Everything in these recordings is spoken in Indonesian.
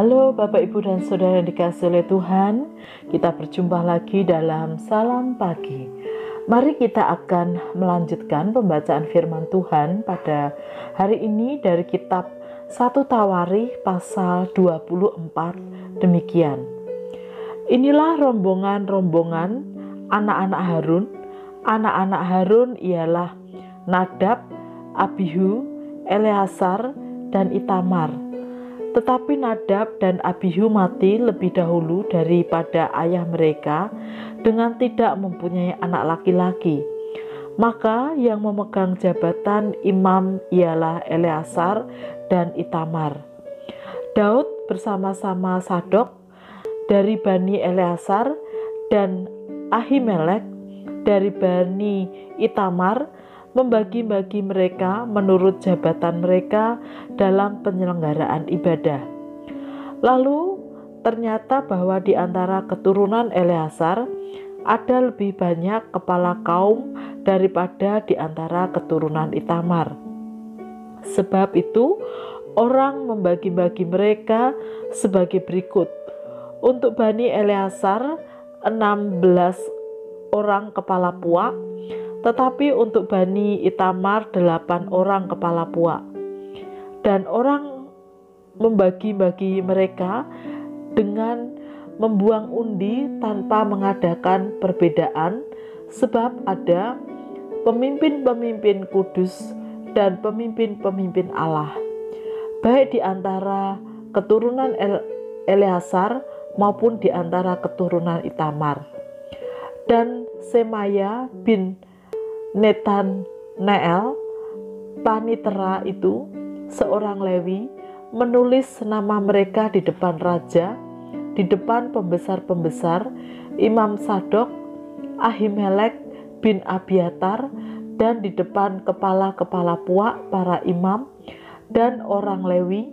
Halo Bapak Ibu dan Saudara yang dikasihi oleh Tuhan, kita berjumpa lagi dalam Salam Pagi. Mari kita akan melanjutkan pembacaan firman Tuhan pada hari ini dari kitab 1 Tawarikh pasal 24 demikian. Inilah rombongan-rombongan anak-anak Harun. Anak-anak Harun ialah Nadab, Abihu, Eleazar, dan Itamar. Tetapi Nadab dan Abihu mati lebih dahulu daripada ayah mereka dengan tidak mempunyai anak laki-laki. Maka yang memegang jabatan imam ialah Eleazar dan Itamar. Daud bersama-sama Sadok dari Bani Eleazar dan Ahimelek dari Bani Itamar membagi-bagi mereka menurut jabatan mereka dalam penyelenggaraan ibadah. Lalu ternyata bahwa di antara keturunan Eleazar ada lebih banyak kepala kaum daripada di antara keturunan Itamar. Sebab itu orang membagi-bagi mereka sebagai berikut. Untuk Bani Eleazar 16 orang kepala puak, tetapi untuk Bani Itamar 8 orang kepala puak. Dan orang membagi-bagi mereka dengan membuang undi tanpa mengadakan perbedaan, sebab ada pemimpin-pemimpin kudus dan pemimpin-pemimpin Allah, baik di antara keturunan Eleazar maupun di antara keturunan Itamar. Dan Semaya bin Netaneel, panitera itu, seorang Lewi, menulis nama mereka di depan raja, di depan pembesar-pembesar, Imam Sadok, Ahimelek bin Abiatar, dan di depan kepala-kepala puak para imam dan orang Lewi.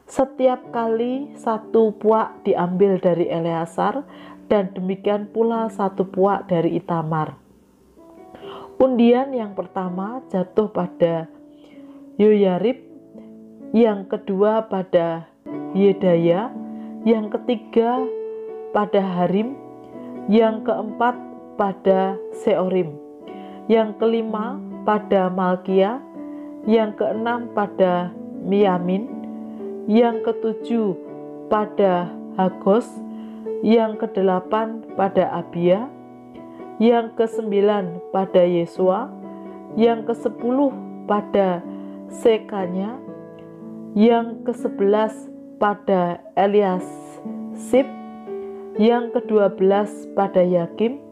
Setiap kali satu puak diambil dari Eleazar, dan demikian pula satu puak dari Itamar. Undian yang pertama jatuh pada Yoyarib, yang kedua pada Yedaya, yang ketiga pada Harim, yang keempat pada Seorim, yang kelima pada Malkia, yang keenam pada Miyamin, yang ketujuh pada Hagos, yang kedelapan pada Abia, yang ke-9 pada Yesua, yang ke-10 pada Sekanya, yang ke-11 pada Eliasib, yang ke-12 pada Yakim,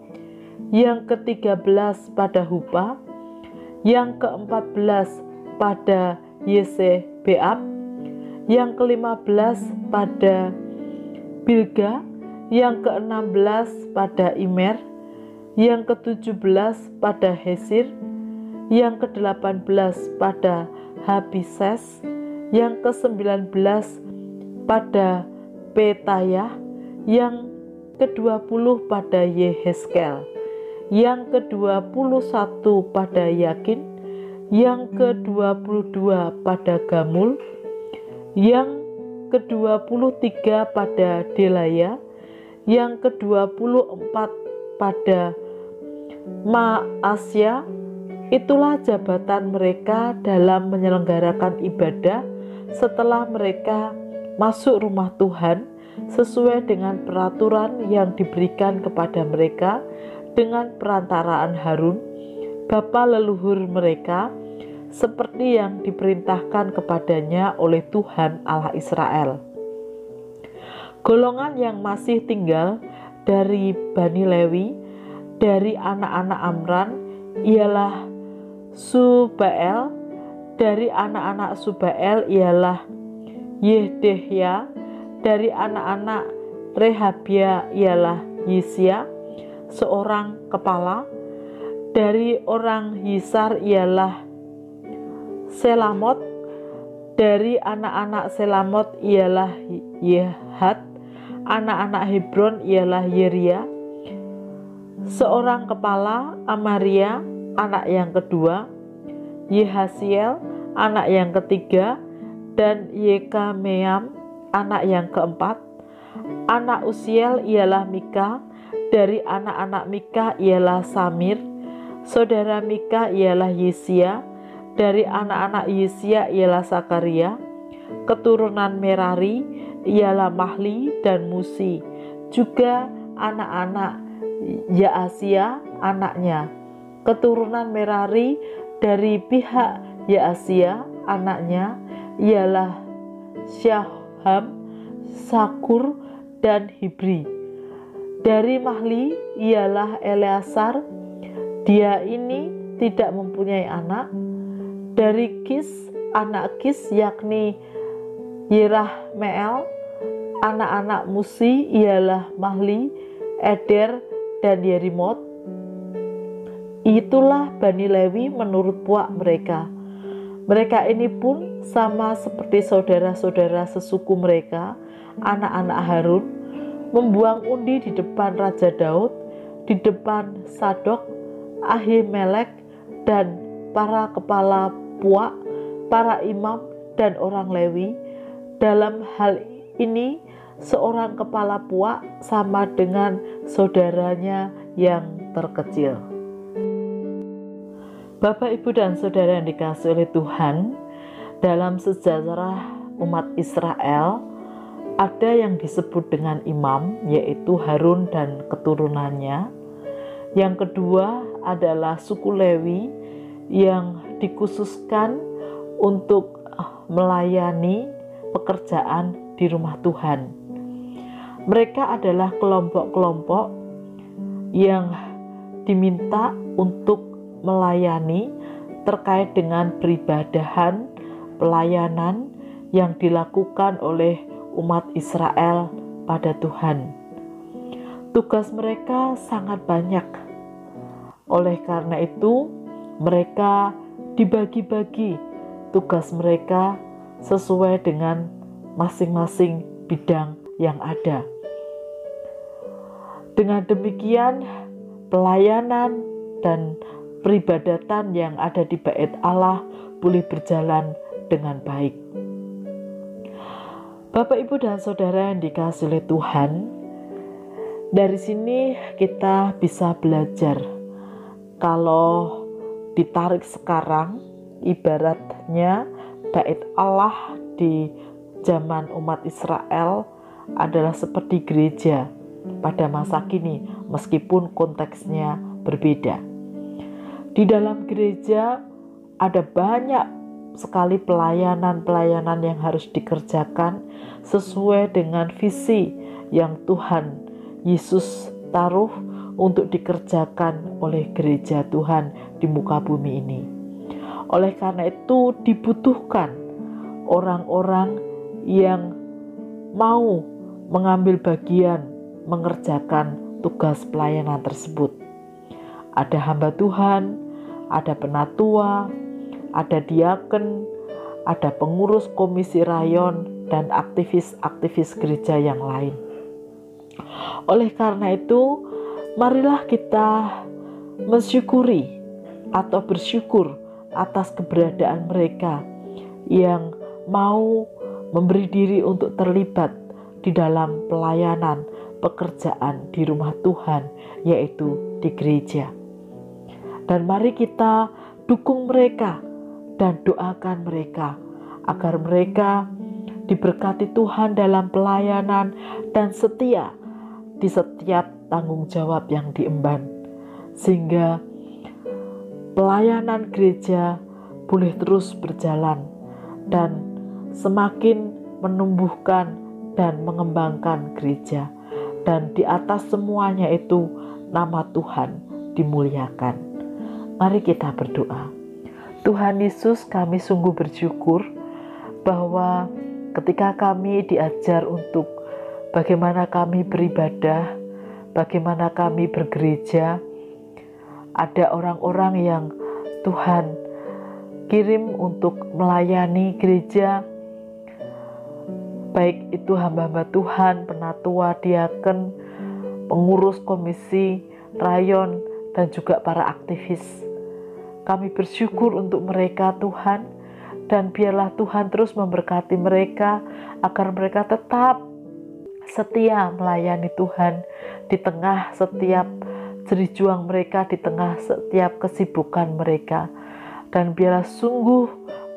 yang ke-13 pada Hupa, yang ke-14 pada Yesebeab, yang ke-15 pada Bilga, yang ke-16 pada Imer, yang ke-17 pada Hesir, yang ke-18 pada Hapises, yang ke-19 pada Petayah, yang ke-20 pada Yeheskel, yang ke-21 pada Yakin, yang ke-22 pada Gamul, yang ke-23 pada Delaya, yang ke-24 pada Maasya. Itulah jabatan mereka dalam menyelenggarakan ibadah setelah mereka masuk rumah Tuhan sesuai dengan peraturan yang diberikan kepada mereka dengan perantaraan Harun, bapa leluhur mereka, seperti yang diperintahkan kepadanya oleh Tuhan Allah Israel. Golongan yang masih tinggal dari Bani Lewi, dari anak-anak Amran, ialah Subael. Dari anak-anak Subael ialah Yehdehya. Dari anak-anak Rehabia ialah Yisya, seorang kepala. Dari orang Yisar ialah Selamot. Dari anak-anak Selamot ialah Yehat. Anak-anak Hebron ialah Yeria, seorang kepala. Amaria, anak yang kedua. Yehasiel, anak yang ketiga. Dan Yekameam, anak yang keempat. Anak Usiel ialah Mika, dari anak-anak Mika ialah Samir. Saudara Mika ialah Yesia, dari anak-anak Yesia ialah Sakaria. Keturunan Merari ialah Mahli dan Musi, juga anak-anak Yaasia anaknya. Keturunan Merari dari pihak Yaasia anaknya ialah Syaham, Sakur, dan Hibri. Dari Mahli ialah Eleazar, dia ini tidak mempunyai anak. Dari Kis, anak Kis yakni Yerahmeel. Anak-anak Musi ialah Mahli, Eder, dan Yerimot. Itulah Bani Lewi menurut puak mereka. Mereka ini pun sama seperti saudara-saudara sesuku mereka, anak-anak Harun, membuang undi di depan Raja Daud, di depan Sadok, Ahimelek, dan para kepala puak, para imam, dan orang Lewi. Dalam hal ini, seorang kepala puak sama dengan saudaranya yang terkecil. Bapak, Ibu, dan Saudara yang dikasihi oleh Tuhan, dalam sejarah umat Israel, ada yang disebut dengan imam, yaitu Harun dan keturunannya. Yang kedua adalah suku Lewi yang dikhususkan untuk melayani pekerjaan di rumah Tuhan. Mereka adalah kelompok-kelompok yang diminta untuk melayani terkait dengan peribadahan, pelayanan yang dilakukan oleh umat Israel pada Tuhan. Tugas mereka sangat banyak. Oleh karena itu, mereka dibagi-bagi tugas mereka sesuai dengan masing-masing bidang yang ada. Dengan demikian, pelayanan dan peribadatan yang ada di Bait Allah boleh berjalan dengan baik. Bapak, Ibu, dan Saudara yang dikasihi oleh Tuhan, dari sini kita bisa belajar. Kalau ditarik sekarang, ibaratnya Bait Allah di zaman umat Israel adalah seperti gereja pada masa kini, meskipun konteksnya berbeda. Di dalam gereja ada banyak sekali pelayanan-pelayanan yang harus dikerjakan sesuai dengan visi yang Tuhan Yesus taruh untuk dikerjakan oleh gereja Tuhan di muka bumi ini. Oleh karena itu dibutuhkan orang-orang yang mau mengambil bagian mengerjakan tugas pelayanan tersebut. Ada hamba Tuhan, ada penatua, ada diaken, ada pengurus komisi rayon, dan aktivis-aktivis gereja yang lain. Oleh karena itu, marilah kita mensyukuri atau bersyukur atas keberadaan mereka yang mau memberi diri untuk terlibat di dalam pelayanan pekerjaan di rumah Tuhan, yaitu di gereja. Dan mari kita dukung mereka dan doakan mereka agar mereka diberkati Tuhan dalam pelayanan dan setia di setiap tanggung jawab yang diemban, sehingga pelayanan gereja boleh terus berjalan dan semakin menumbuhkan dan mengembangkan gereja, dan di atas semuanya itu nama Tuhan dimuliakan. Mari kita berdoa. Tuhan Yesus, kami sungguh bersyukur bahwa ketika kami diajar untuk bagaimana kami beribadah, bagaimana kami bergereja, ada orang-orang yang Tuhan kirim untuk melayani gereja, baik itu hamba-hamba Tuhan, penatua, diaken, pengurus komisi rayon, dan juga para aktivis. Kami bersyukur untuk mereka Tuhan, Dan biarlah Tuhan terus memberkati mereka agar mereka tetap setia melayani Tuhan di tengah setiap jerih juang mereka, di tengah setiap kesibukan mereka. Dan biarlah sungguh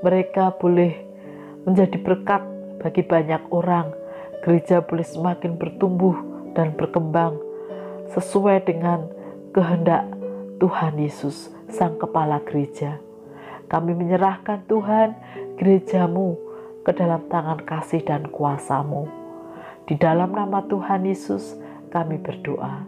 mereka boleh menjadi berkat bagi banyak orang. Gereja boleh semakin bertumbuh dan berkembang sesuai dengan kehendak Tuhan Yesus, Sang Kepala Gereja. Kami menyerahkan Tuhan gerejamu ke dalam tangan kasih dan kuasa-Mu. Di dalam nama Tuhan Yesus kami berdoa.